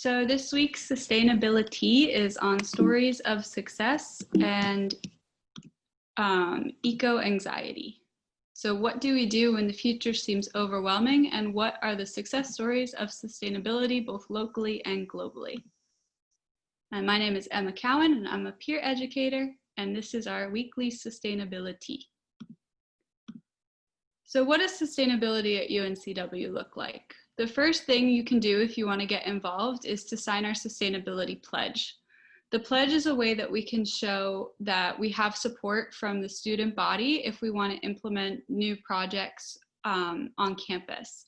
So this week's Sustainability is on stories of success and eco-anxiety. So what do we do when the future seems overwhelming, and what are the success stories of sustainability both locally and globally? And my name is Emma Cowen, and I'm a peer educator, and this is our weekly Sustainability. So what does sustainability at UNCW look like? The first thing you can do if you want to get involved is to sign our sustainability pledge. The pledge is a way that we can show that we have support from the student body if we want to implement new projects on campus.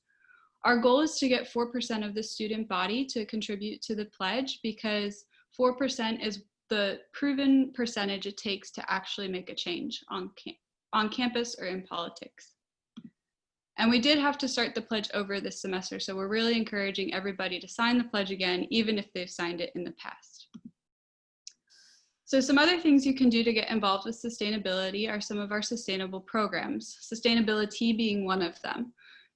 Our goal is to get 4% of the student body to contribute to the pledge, because 4% is the proven percentage it takes to actually make a change on campus or in politics. And we did have to start the pledge over this semester, so we're really encouraging everybody to sign the pledge again, even if they've signed it in the past. So some other things you can do to get involved with sustainability are some of our sustainable programs, Sustainabili-Tea being one of them.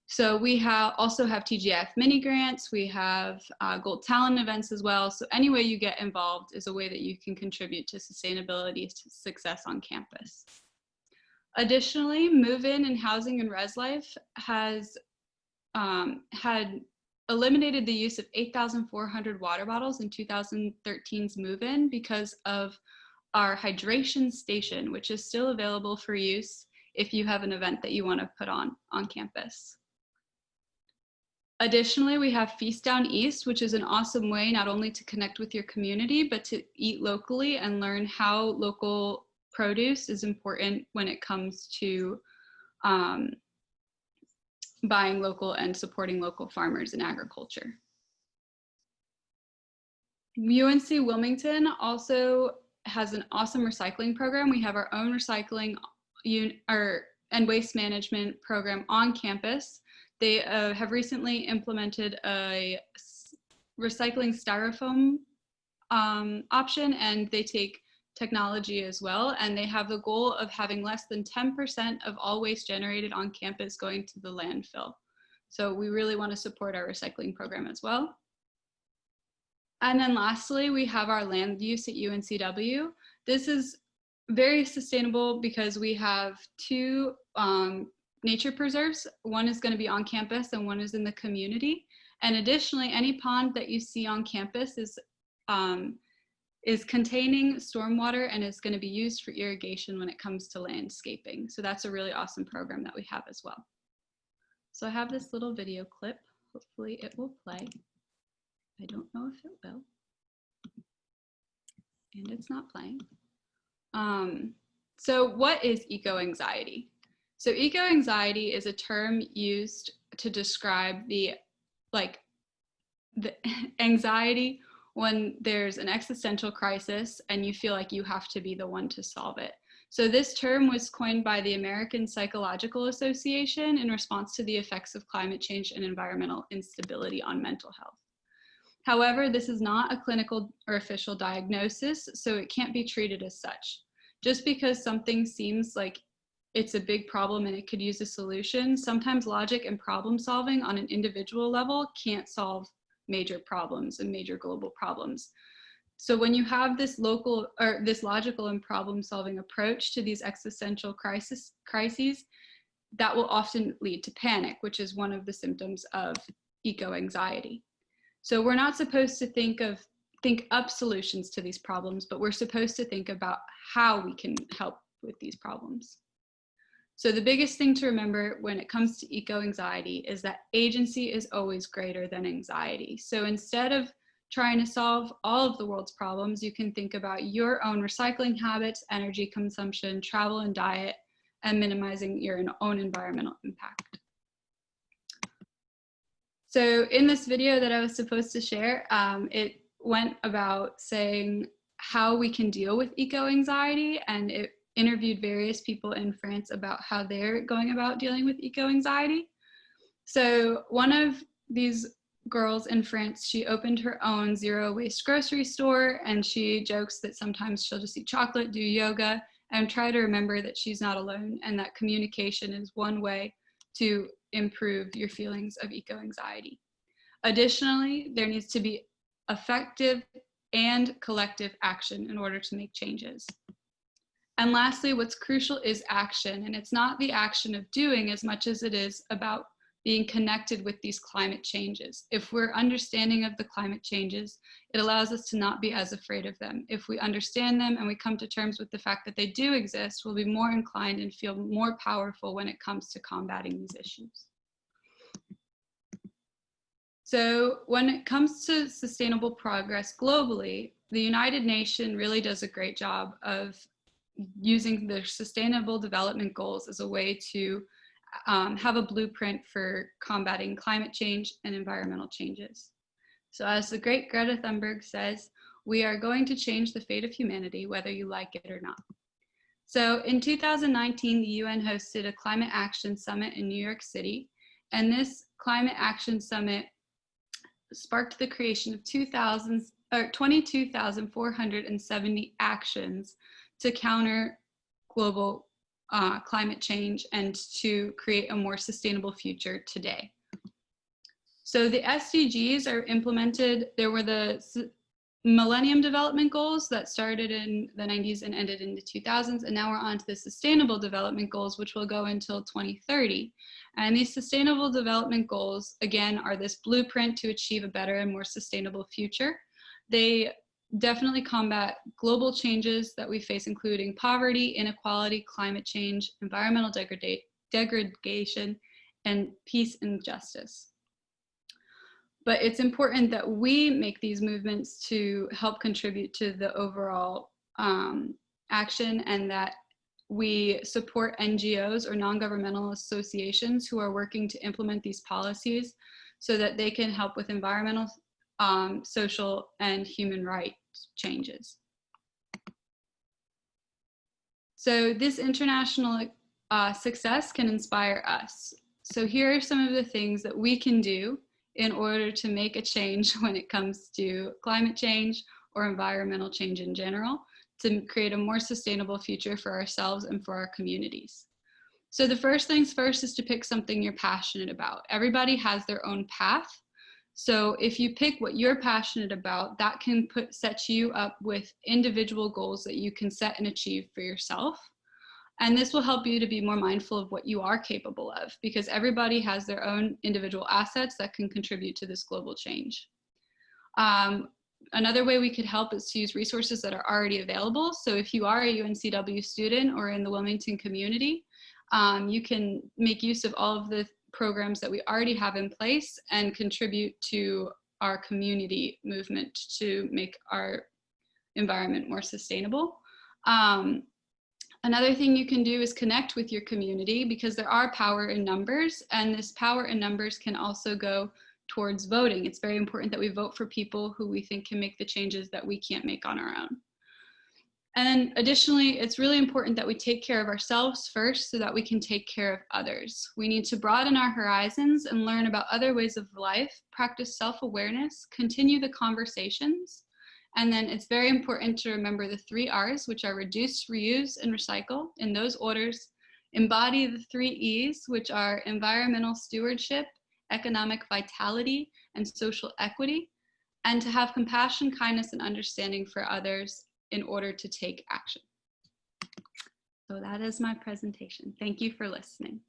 So we also have TGF mini grants, we have Gold Talent events as well. So any way you get involved is a way that you can contribute to sustainability success on campus. Additionally, Move-In and Housing and Res Life has had eliminated the use of 8,400 water bottles in 2013's Move-In because of our hydration station, which is still available for use if you have an event that you want to put on campus. Additionally, we have Feast Down East, which is an awesome way not only to connect with your community, but to eat locally and learn how local produce is important when it comes to buying local and supporting local farmers and agriculture. UNC Wilmington also has an awesome recycling program. We have our own recycling and waste management program on campus. They have recently implemented a recycling styrofoam option, and they take technology as well, and they have the goal of having less than 10% of all waste generated on campus going to the landfill. So we really want to support our recycling program as well. And then lastly, we have our land use at UNCW. This is very sustainable because we have two nature preserves. One is going to be on campus and one is in the community. And additionally, any pond that you see on campus is containing stormwater and is going to be used for irrigation when it comes to landscaping. So that's a really awesome program that we have as well. So I have this little video clip. Hopefully it will play. I don't know if it will. And it's not playing. So what is eco-anxiety? So eco-anxiety is a term used to describe the anxiety when there's an existential crisis and you feel like you have to be the one to solve it. So this term was coined by the American Psychological Association in response to the effects of climate change and environmental instability on mental health. However, this is not a clinical or official diagnosis, so it can't be treated as such. Just because something seems like it's a big problem and it could use a solution, sometimes logic and problem solving on an individual level can't solve major problems and major global problems. So when you have this logical and problem solving approach to these existential crises, that will often lead to panic, which is one of the symptoms of eco-anxiety. So we're not supposed to think up solutions to these problems, but we're supposed to think about how we can help with these problems. So the biggest thing to remember when it comes to eco-anxiety is that agency is always greater than anxiety. So instead of trying to solve all of the world's problems, you can think about your own recycling habits, energy consumption, travel and diet, and minimizing your own environmental impact. So in this video that I was supposed to share, it went about saying how we can deal with eco-anxiety, and it interviewed various people in France about how they're going about dealing with eco-anxiety. So one of these girls in France, she opened her own zero waste grocery store, and she jokes that sometimes she'll just eat chocolate, do yoga, and try to remember that she's not alone and that communication is one way to improve your feelings of eco-anxiety. Additionally, there needs to be effective and collective action in order to make changes. And lastly, what's crucial is action. And it's not the action of doing as much as it is about being connected with these climate changes. If we're understanding of the climate changes, it allows us to not be as afraid of them. If we understand them and we come to terms with the fact that they do exist, we'll be more inclined and feel more powerful when it comes to combating these issues. So when it comes to sustainable progress globally, the United Nations really does a great job of using the Sustainable Development Goals as a way to have a blueprint for combating climate change and environmental changes. So as the great Greta Thunberg says, we are going to change the fate of humanity, whether you like it or not. So in 2019, the UN hosted a climate action summit in New York City, and this climate action summit sparked the creation of 22,470 actions to counter global climate change and to create a more sustainable future today. So the SDGs are implemented. There were the Millennium Development Goals that started in the 90s and ended in the 2000s, and now we're on to the Sustainable Development Goals, which will go until 2030. And these Sustainable Development Goals, again, are this blueprint to achieve a better and more sustainable future. They definitely combat global changes that we face, including poverty, inequality, climate change, environmental degradation, and peace and justice. But it's important that we make these movements to help contribute to the overall action, and that we support NGOs or non-governmental associations who are working to implement these policies so that they can help with environmental, social, and human rights changes. So this international success can inspire us. So here are some of the things that we can do in order to make a change when it comes to climate change or environmental change in general, to create a more sustainable future for ourselves and for our communities. So the first things first is to pick something you're passionate about. Everybody has their own path. So if you pick what you're passionate about, that can set you up with individual goals that you can set and achieve for yourself. And this will help you to be more mindful of what you are capable of, because everybody has their own individual assets that can contribute to this global change. Another way we could help is to use resources that are already available. So if you are a UNCW student or in the Wilmington community, you can make use of all of the programs that we already have in place and contribute to our community movement to make our environment more sustainable. Another thing you can do is connect with your community, because there are power in numbers, and this power in numbers can also go towards voting. It's very important that we vote for people who we think can make the changes that we can't make on our own. And then additionally, it's really important that we take care of ourselves first so that we can take care of others. We need to broaden our horizons and learn about other ways of life, practice self-awareness, continue the conversations. And then it's very important to remember the 3 R's, which are reduce, reuse, and recycle, in those orders. Embody the 3 E's, which are environmental stewardship, economic vitality, and social equity, and to have compassion, kindness, and understanding for others in order to take action. So that is my presentation. Thank you for listening.